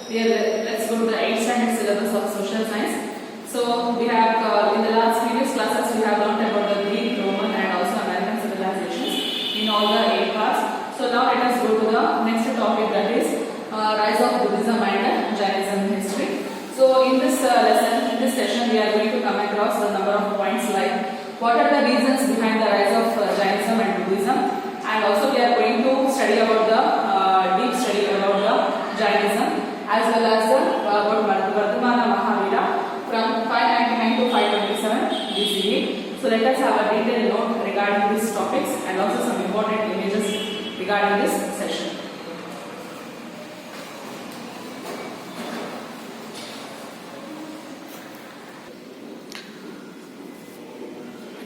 Here, let's go to the 8th standard syllabus of social science. So, we have in the last previous classes, we have learned about the Greek, Roman, and also American civilizations in all the 8 parts. So, now let us go to the next topic, that is rise of Buddhism and Jainism history. So, in this lesson, in this session, we are going to come across a number of points like what are the reasons behind the rise of Jainism and Buddhism, and also we are going to study about the deep study about the Jainism as well as about Vardhamana Mahavira from 599 to 527 BCE. So let us have a detailed note regarding these topics and also some important images regarding this session.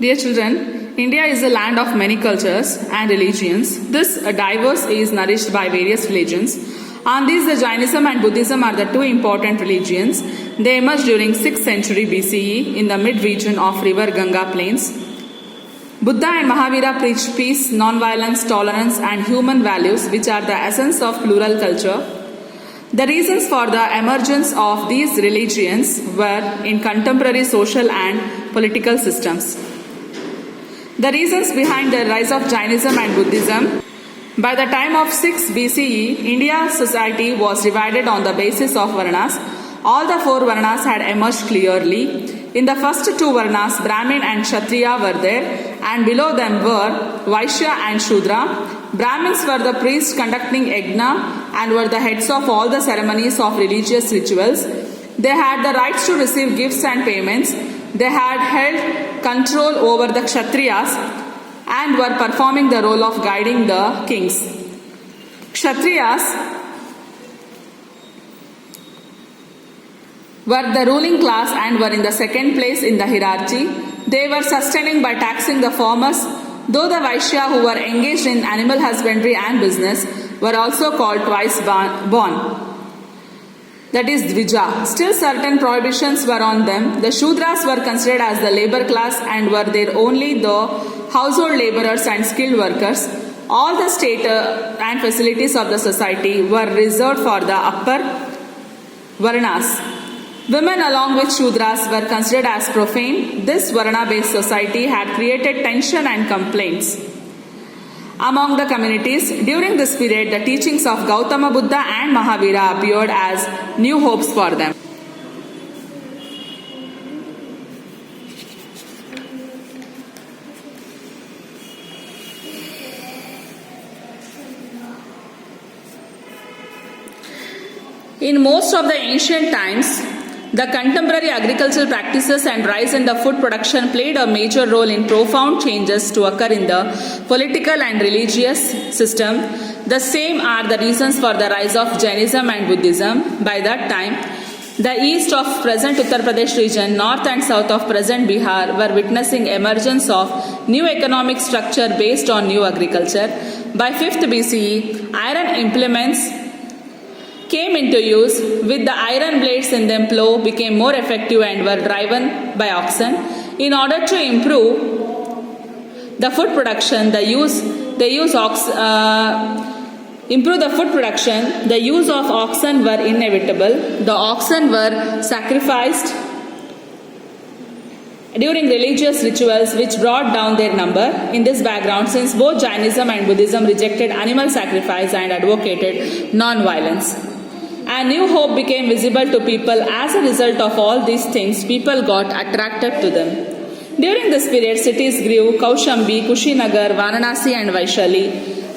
Dear children, India is a land of many cultures and religions. This diverse is nourished by various religions. On these, the Jainism and Buddhism are the two important religions. They emerged during 6th century BCE in the mid-region of river Ganga plains. Buddha and Mahavira preached peace, non-violence, tolerance and human values, which are the essence of plural culture. The reasons for the emergence of these religions were in contemporary social and political systems. The reasons behind the rise of Jainism and Buddhism. By the time of 6 BCE, India's society was divided on the basis of Varnas. All the 4 Varnas had emerged clearly. In the first 2 Varnas, Brahmin and Kshatriya were there, and below them were Vaishya and Shudra. Brahmins were the priests conducting yajna and were the heads of all the ceremonies of religious rituals. They had the rights to receive gifts and payments. They had held control over the Kshatriyas and were performing the role of guiding the kings. Kshatriyas were the ruling class and were in the second place in the hierarchy. They were sustaining by taxing the farmers, though the Vaishya, who were engaged in animal husbandry and business, were also called twice born. That is Dvija. Still certain prohibitions were on them. The Shudras were considered as the labor class and were there only the household laborers and skilled workers. All the state and facilities of the society were reserved for the upper Varnas. Women along with Shudras were considered as profane. This Varna-based society had created tension and complaints among the communities. During this period, the teachings of Gautama Buddha and Mahavira appeared as new hopes for them. In most of the ancient times, the contemporary agricultural practices and rise in the food production played a major role in profound changes to occur in the political and religious system. The same are the reasons for the rise of Jainism and Buddhism. By that time, the east of present Uttar Pradesh region, north and south of present Bihar were witnessing emergence of new economic structure based on new agriculture. By 5th BCE, iron implements came into use. With the iron blades in them, plough became more effective and were driven by oxen. In order to improve the food production, the use of oxen were inevitable. The oxen were sacrificed during religious rituals which brought down their number. In this background, since both Jainism and Buddhism rejected animal sacrifice and advocated non-violence, a new hope became visible to people. As a result of all these things, people got attracted to them. During this period, cities grew. Kaushambi, Kushinagar, Varanasi and Vaishali,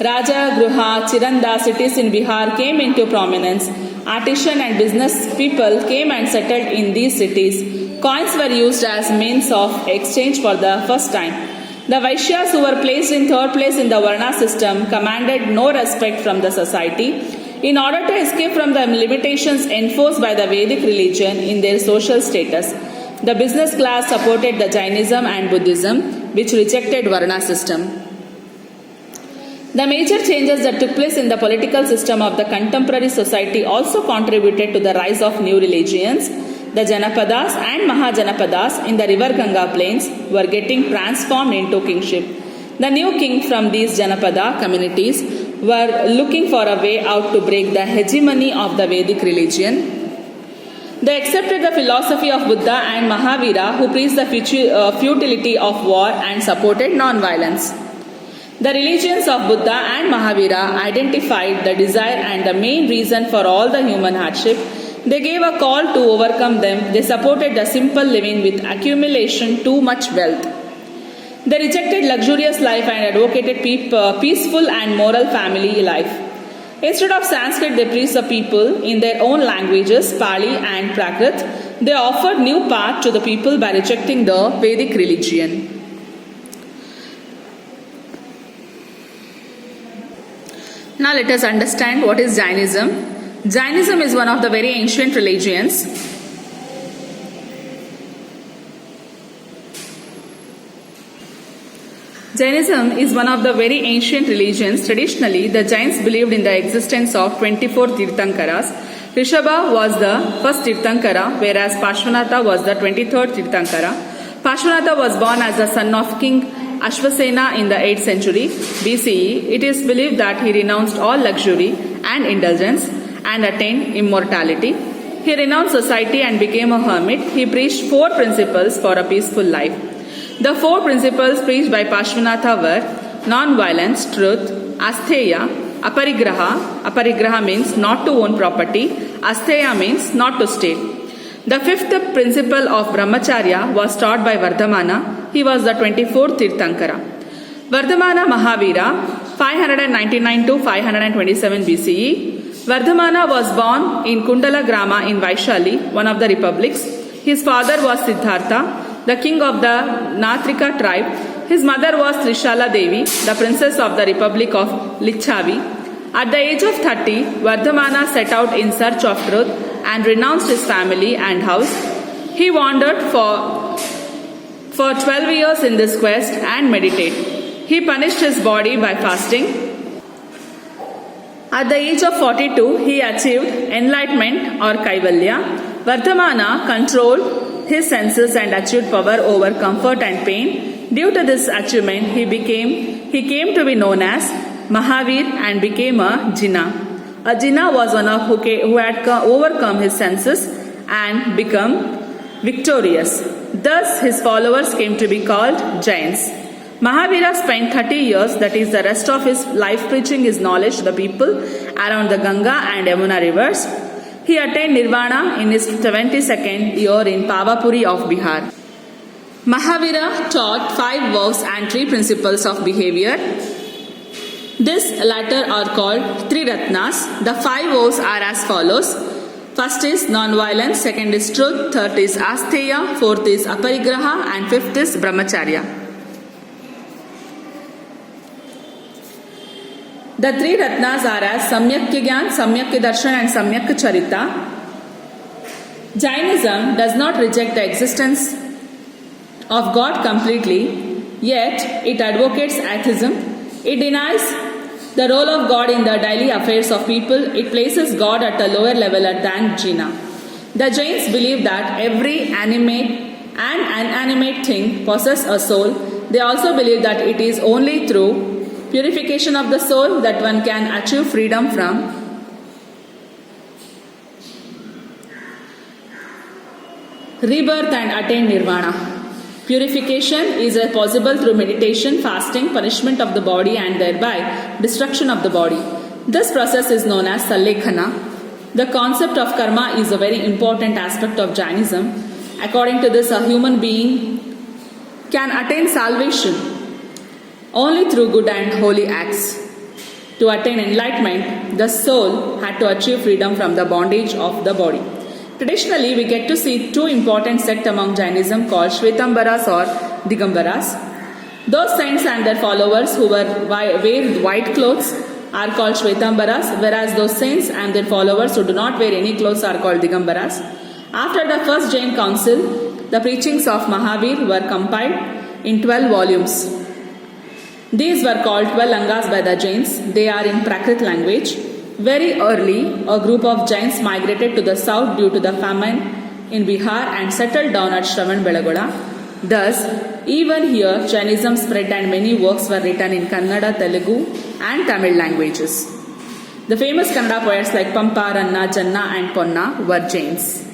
Raja, Gruha, Chiranda cities in Bihar came into prominence. Artisan and business people came and settled in these cities. Coins were used as means of exchange for the first time. The Vaishyas, who were placed in third place in the Varna system, commanded no respect from the society. In order to escape from the limitations enforced by the Vedic religion in their social status, the business class supported the Jainism and Buddhism, which rejected Varna system. The major changes that took place in the political system of the contemporary society also contributed to the rise of new religions. The Janapadas and Mahajanapadas in the river Ganga plains were getting transformed into kingship. The new king from these Janapada communities were looking for a way out to break the hegemony of the Vedic religion. They accepted the philosophy of Buddha and Mahavira, who preached the futility of war and supported non-violence. The religions of Buddha and Mahavira identified the desire and the main reason for all the human hardship. They gave a call to overcome them. They supported the simple living with accumulation too much wealth. They rejected luxurious life and advocated peaceful and moral family life. Instead of Sanskrit, they preached the people in their own languages, Pali and Prakrit. They offered new path to the people by rejecting the Vedic religion. Now let us understand what is Jainism. Jainism is one of the very ancient religions. Jainism is one of the very ancient religions. Traditionally, the Jains believed in the existence of 24 Tirthankaras. Rishabha was the first Tirthankara, whereas Parshvanatha was the 23rd Tirthankara. Parshvanatha was born as the son of King Ashvasena in the 8th century BCE. It is believed that he renounced all luxury and indulgence and attained immortality. He renounced society and became a hermit. He preached 4 principles for a peaceful life. The 4 principles preached by Parshvanatha were non-violence, truth, astheya, aparigraha. Aparigraha means not to own property. Astheya means not to steal. The 5th principle of brahmacharya was taught by Vardhamana. He was the 24th Tirthankara. Vardhamana Mahavira, 599 to 527 BCE. Vardhamana was born in Kundala Grama in Vaishali, one of the republics. His father was Siddhartha, the king of the Natrika tribe. His mother was Trishala Devi, the princess of the Republic of Lichavi. At the age of 30, Vardhamana set out in search of truth and renounced his family and house. He wandered for 12 years in this quest and meditated. He punished his body by fasting. At the age of 42, he achieved enlightenment or Kaivalya. Vardhamana controlled his senses and achieved power over comfort and pain. Due to this achievement, he came to be known as Mahavir and became a Jina. A Jina was one of who had overcome his senses and become victorious. Thus, his followers came to be called Jains. Mahavira spent 30 years, that is the rest of his life, preaching his knowledge to the people around the Ganga and Yamuna rivers. He attained Nirvana in his 72nd year in Pavapuri of Bihar. Mahavira taught 5 vows and 3 principles of behavior. These latter are called Three Ratnas. The 5 vows are as follows. First is non-violence, second is truth, third is astheya, fourth is aparigraha, and fifth is brahmacharya. The 3 Ratnas are as Samyak Gyan, Samyak Darshan and Samyak Charita. Jainism does not reject the existence of God completely, yet it advocates atheism. It denies the role of God in the daily affairs of people. It places God at a lower level than Jina. The Jains believe that every animate and inanimate thing possesses a soul. They also believe that it is only through purification of the soul that one can achieve freedom from rebirth and attain nirvana. Purification is possible through meditation, fasting, punishment of the body and thereby destruction of the body. This process is known as Salekhana. The concept of karma is a very important aspect of Jainism. According to this, a human being can attain salvation only through good and holy acts. To attain enlightenment, the soul had to achieve freedom from the bondage of the body. Traditionally, we get to see 2 important sects among Jainism called Shvetambaras or Digambaras. Those saints and their followers who wear white clothes are called Shvetambaras, whereas those saints and their followers who do not wear any clothes are called Digambaras. After the first Jain council, the preachings of Mahavir were compiled in 12 volumes. These were called 12 Angas by the Jains. They are in Prakrit language. Very early, a group of Jains migrated to the south due to the famine in Bihar and settled down at Shravan Belagola. Thus, Even here, Jainism spread and many works were written in Kannada, Telugu and Tamil languages. The famous Kannada poets like Pampa, Ranna, Janna and Ponna were Jains.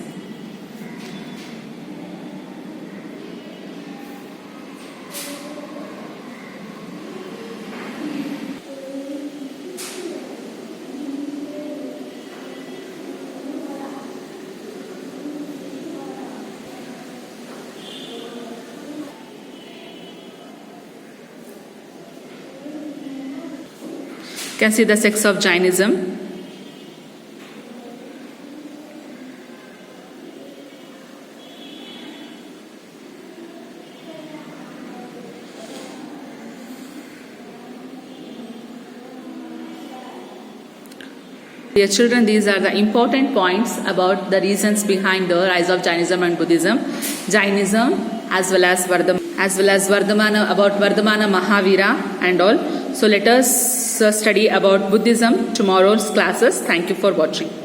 You can see the sects of Jainism. Dear children, these are the important points about the reasons behind the rise of Jainism and Buddhism. Jainism as well as Vardhamana, about Vardhamana Mahavira and all. So let us study about Buddhism tomorrow's classes. Thank you for watching.